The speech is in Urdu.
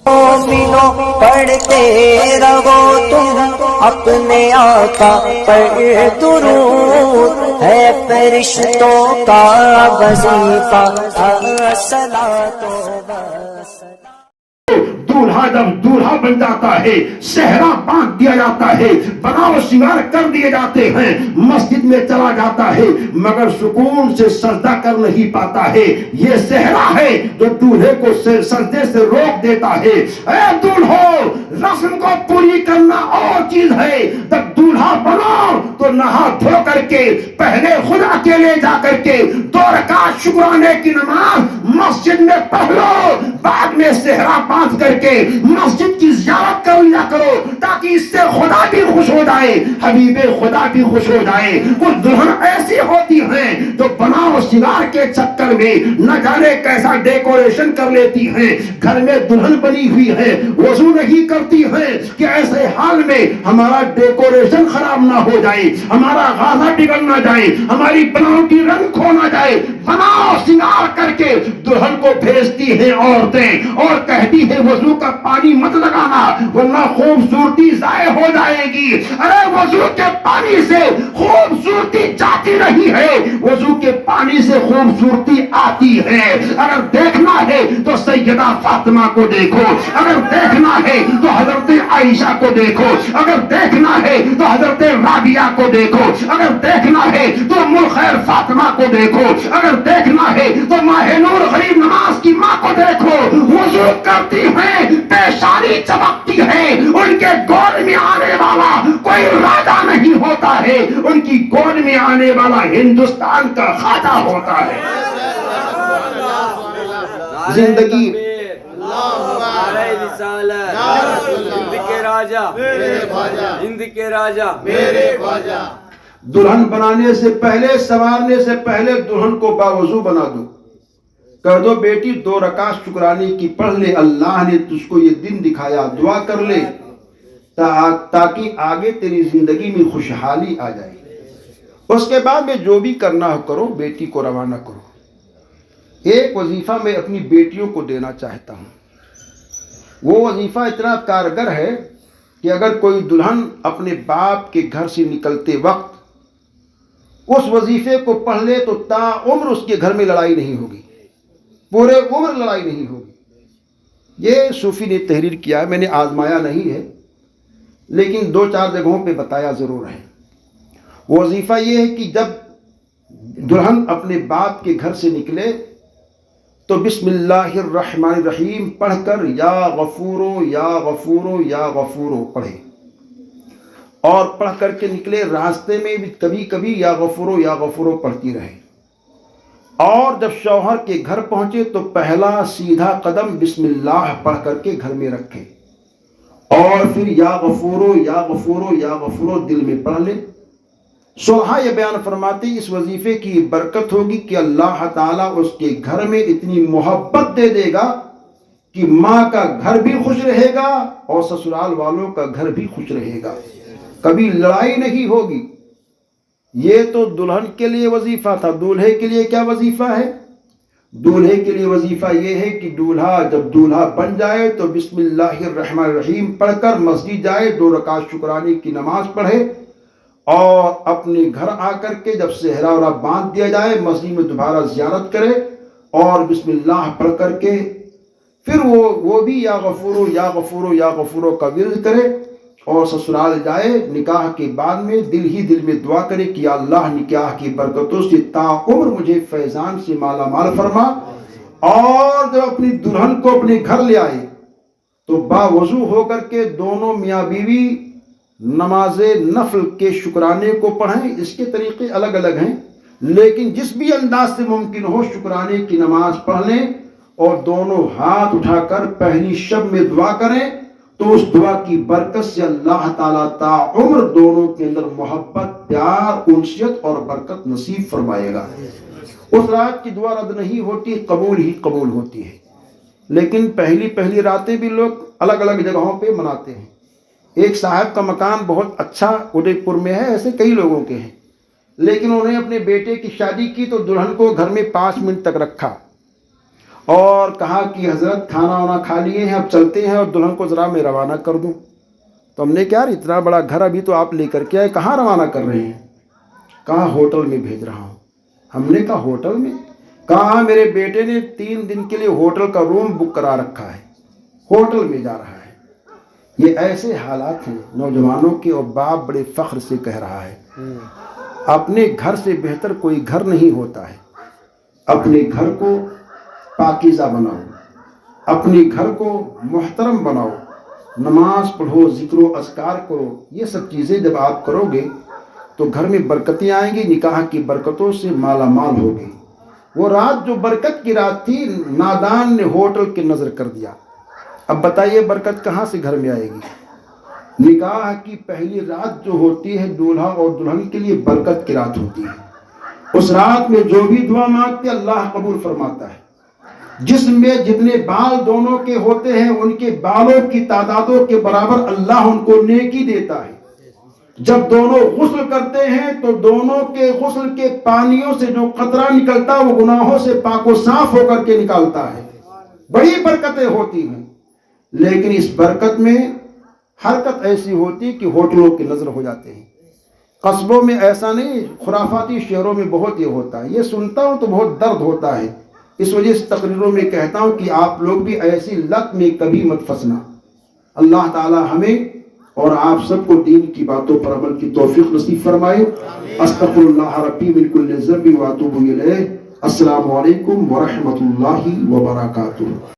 مومنوں پڑھتے رہو تم اپنے آقا پر درود، ہے فرشتوں کا وظیفہ الصلاۃ والسلام۔ دولہا جب دولہا بن جاتا ہے، صحرا باندھ دیا جاتا ہے، بناؤ شنگار کر دیے جاتے ہیں، مسجد میں چلا جاتا ہے، مگر سکون سے سجدہ کر نہیں پاتا ہے۔ یہ صحرا ہے جو دولہے کو سجدے سے روک دیتا ہے۔ اے دولہو، رسم کو پوری کرنا اور چیز ہے۔ جب دولہا بنو تو نہا دھو کر کے پہلے خدا کے لے جا کر کے 2 رکعت شکرانے کی نماز مسجد میں پڑھ لو، بعد میں صحرا باندھ کر کے مسجد کی زیارت کر لیا کرو، تاکہ اس سے خدا بھی خوش ہو جائے، حبیب خدا بھی خوش ہو جائے۔ کچھ دلہن ایسی ہوتی ہیں جو بناؤ شنگار کے چکر میں نہ جانے کیسا ڈیکوریشن کر لیتی ہیں، گھر میں دلہن بنی ہوئی ہے، وضو نہیں کرتی ہے کہ ایسے حال میں ہمارا ڈیکوریشن خراب نہ ہو جائے، ہمارا غازہ بگڑ نہ جائے، ہماری بناوٹی رنگ کھو نہ جائے۔ بناؤ شنگار کر کے دلہن کو بھیجتی ہیں عورتیں اور کہتی ہے وضو کا پانی مت لگانا ورنہ خوبصورتی ضائع ہو جائے گی۔ ارے وضو کے پانی سے خوبصورتی جاتی نہیں ہے، وضو کے پانی سے خوبصورتی آتی ہے۔ اگر دیکھنا ہے تو سیدہ فاطمہ کو دیکھو، اگر دیکھنا ہے تو حضرت عائشہ کو دیکھو، اگر دیکھنا ہے تو حضرت رابعہ کو دیکھو، اگر دیکھنا ہے تو ام الخیر فاطمہ کو دیکھو، اگر دیکھنا ہے تو ماہ نور غریب نواز کی ماں کو دیکھو۔ وضو کرتی ہیں، پیشانی چمکتی ہے، ان کے گود میں آنے والا کوئی راجا نہیں ہوتا ہے، ان کی گود میں آنے والا ہندوستان کا خواجہ ہوتا ہے۔ زندگی ہند کے راجا دلہن بنانے سے پہلے، سنوارنے سے پہلے دلہن کو باوضو بنا دو، کر دو بیٹی 2 رکعت شکرانے کی پڑھ لے، اللہ نے تجھ کو یہ دن دکھایا، دعا کر لے تاکہ آگے تیری زندگی میں خوشحالی آ جائے۔ اس کے بعد میں جو بھی کرنا ہو کرو، بیٹی کو روانہ کرو۔ ایک وظیفہ میں اپنی بیٹیوں کو دینا چاہتا ہوں، وہ وظیفہ اتنا کارگر ہے کہ اگر کوئی دلہن اپنے باپ کے گھر سے نکلتے وقت اس وظیفے کو پڑھ لے تو تا عمر اس کے گھر میں لڑائی نہیں ہوگی، پورے عمر لڑائی نہیں ہوگی۔ یہ صوفی نے تحریر کیا ہے، میں نے آزمایا نہیں ہے لیکن 2-4 جگہوں پہ بتایا ضرور ہے۔ وہ وظیفہ یہ ہے کہ جب دلہن اپنے باپ کے گھر سے نکلے تو بسم اللہ الرحمن الرحیم پڑھ کر یا غفورو یا غفورو یا غفورو پڑھے، اور پڑھ کر کے نکلے، راستے میں بھی کبھی کبھی یا غفورو پڑھتی رہے، اور جب شوہر کے گھر پہنچے تو پہلا سیدھا قدم بسم اللہ پڑھ کر کے گھر میں رکھے، اور پھر یا غفورو یا غفورو یا غفورو دل میں پڑھ لے۔ صلحہ یہ بیان فرماتے اس وظیفے کی برکت ہوگی کہ اللہ تعالیٰ اس کے گھر میں اتنی محبت دے دے گا کہ ماں کا گھر بھی خوش رہے گا اور سسرال والوں کا گھر بھی خوش رہے گا، کبھی لڑائی نہیں ہوگی۔ یہ تو دلہن کے لیے وظیفہ تھا، دولہے کے لیے کیا وظیفہ ہے؟ دولہے کے لیے وظیفہ یہ ہے کہ دولہا جب دولہا بن جائے تو بسم اللہ الرحمن الرحیم پڑھ کر مسجد جائے، 2 رکعت شکرانے کی نماز پڑھے، اور اپنے گھر آ کر کے جب صحرا باندھ دیا جائے مسجد میں دوبارہ زیارت کرے اور بسم اللہ پڑھ کر کے پھر وہ بھی یا غفورو یا غفورو یا غفورو کا ورد کرے اور سسرال جائے۔ نکاح کے بعد میں دل ہی دل میں دعا کرے کہ یا اللہ نکاح کی برکتوں سے تا عمر مجھے فیضان سے مالا مال فرما، اور جب اپنی دلہن کو اپنے گھر لے آئے تو باوضو ہو کر کے دونوں میاں بیوی نماز نفل کے شکرانے کو پڑھیں۔ اس کے طریقے الگ الگ ہیں لیکن جس بھی انداز سے ممکن ہو شکرانے کی نماز پڑھ لیں اور دونوں ہاتھ اٹھا کر پہلی شب میں دعا کریں تو اس دعا کی برکت سے اللہ تعالیٰ تا عمر دونوں کے اندر محبت، پیار، انسیت اور برکت نصیب فرمائے گا۔ اس رات کی دعا رد نہیں ہوتی، قبول ہی قبول ہوتی ہے۔ لیکن پہلی راتیں بھی لوگ الگ الگ جگہوں پہ مناتے ہیں۔ ایک صاحب کا مکان بہت اچھا اودے پور میں ہے، ایسے کئی لوگوں کے ہیں، لیکن انہوں نے اپنے بیٹے کی شادی کی تو دلہن کو گھر میں 5 منٹ تک رکھا اور کہا کہ حضرت کھانا وانا کھا لیے ہیں، اب چلتے ہیں اور دلہن کو ذرا میں روانہ کر دوں۔ تو ہم نے کہا یار اتنا بڑا گھر ابھی تو آپ لے کر کے آئے، کہاں روانہ کر رہے ہیں؟ کہا ہوٹل میں بھیج رہا ہوں۔ ہم نے کہا ہوٹل میں؟ کہا میرے بیٹے نے 3 دن کے لیے ہوٹل کا روم بک کرا رکھا ہے، ہوٹل میں جا رہا ہے۔ یہ ایسے حالات ہیں نوجوانوں کے، اور باپ بڑے فخر سے کہہ رہا ہے اپنے گھر سے بہتر کوئی گھر نہیں ہوتا ہے۔ اپنے گھر کو پاکیزہ بناؤ، اپنے گھر کو محترم بناؤ، نماز پڑھو، ذکر و اذکار کرو۔ یہ سب چیزیں جب آپ کرو گے تو گھر میں برکتیں آئیں گی، نکاح کی برکتوں سے مالا مال ہوگی۔ وہ رات جو برکت کی رات تھی، نادان نے ہوٹل کی نظر کر دیا۔ اب بتائیے برکت کہاں سے گھر میں آئے گی؟ نکاح کی پہلی رات جو ہوتی ہے دولہا اور دلہن کے لیے برکت کی رات ہوتی ہے۔ اس رات میں جو بھی دعا مانگتے اللہ قبول فرماتا ہے۔ جسم میں جتنے بال دونوں کے ہوتے ہیں ان کے بالوں کی تعدادوں کے برابر اللہ ان کو نیکی دیتا ہے۔ جب دونوں غسل کرتے ہیں تو دونوں کے غسل کے پانیوں سے جو قطرہ نکلتا ہے وہ گناہوں سے پاک و صاف ہو کر کے نکالتا ہے۔ بڑی برکتیں ہوتی ہیں، لیکن اس برکت میں حرکت ایسی ہوتی کہ ہوٹلوں کی نظر ہو جاتے ہیں۔ قصبوں میں ایسا نہیں، خرافاتی شہروں میں بہت یہ ہوتا ہے۔ یہ سنتا ہوں تو بہت درد ہوتا ہے، اس وجہ سے تقریروں میں کہتا ہوں کہ آپ لوگ بھی ایسی لت میں کبھی مت پھنسنا۔ اللہ تعالی ہمیں اور آپ سب کو دین کی باتوں پر عمل کی توفیق نصیب فرمائے۔ استغفر اللہ ربی من کل ذنب واتوب الیہ۔ السلام علیکم ورحمۃ اللہ وبرکاتہ۔